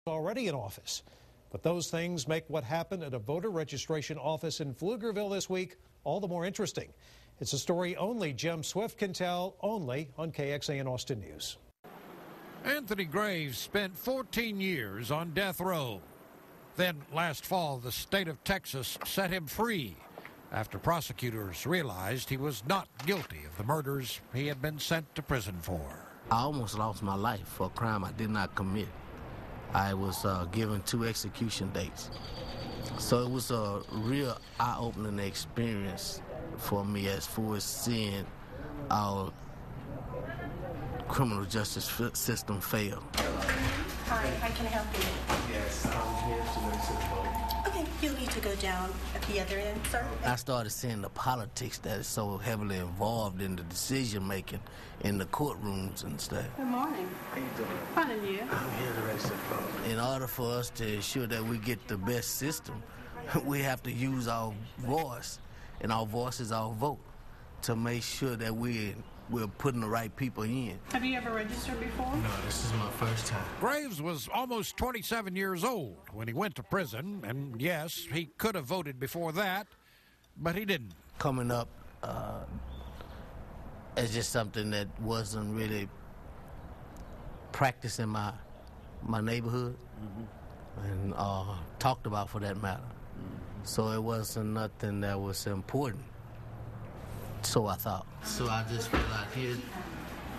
already in office. But those things make what happened at a voter registration office in Pflugerville this week all the more interesting. It's a story only Jim Swift can tell, only on KXAN Austin News. Anthony Graves spent 14 years on death row. Then last fall, the state of Texas set him free after prosecutors realized he was not guilty of the murders he had been sent to prison for. I almost lost my life for a crime I did not commit. I was given 2 execution dates. So it was a real eye-opening experience for me as far as seeing our criminal justice system fail. Hi, how can I help you? Yes, I'm here to register the vote. Okay, you'll need to go down at the other end, sir. I started seeing the politics that is so heavily involved in the decision-making in the courtrooms and stuff. Good morning. How you doing? Fine, and you? I'm here to register the vote. In order for us to ensure that we get the best system, we have to use our voice, and our voice is our vote, to make sure that we're putting the right people in. Have you ever registered before? No, this is my first time. Graves was almost 27 years old when he went to prison, and yes, he could have voted before that, but he didn't. Coming up as just something that wasn't really practiced in my neighborhood, and talked about for that matter. So it wasn't nothing that was important. So I thought. So I just fill out here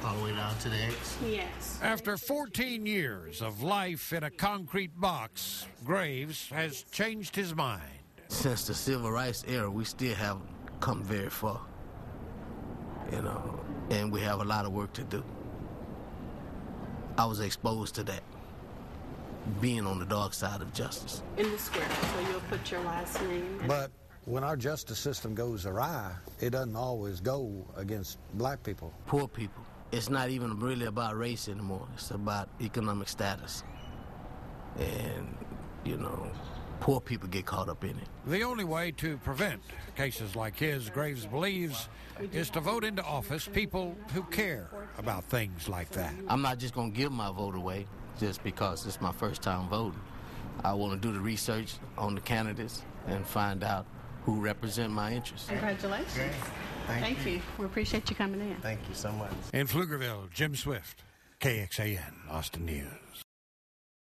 all the way down to the X? Yes. After 14 years of life in a concrete box, Graves has changed his mind. Since the civil rights era, we still haven't come very far, and we have a lot of work to do. I was exposed to that, being on the dark side of justice. In the square, so you'll put your last name. But when our justice system goes awry, it doesn't always go against black people. Poor people. It's not even really about race anymore. It's about economic status. And, poor people get caught up in it. The only way to prevent cases like his, Graves believes, is to vote into office people who care about things like that. I'm not just going to give my vote away just because it's my first time voting. I want to do the research on the candidates and find out who represent my interests. Congratulations. Great. Thank you. We appreciate you coming in. Thank you so much. In Pflugerville, Jim Swift, KXAN, Austin News.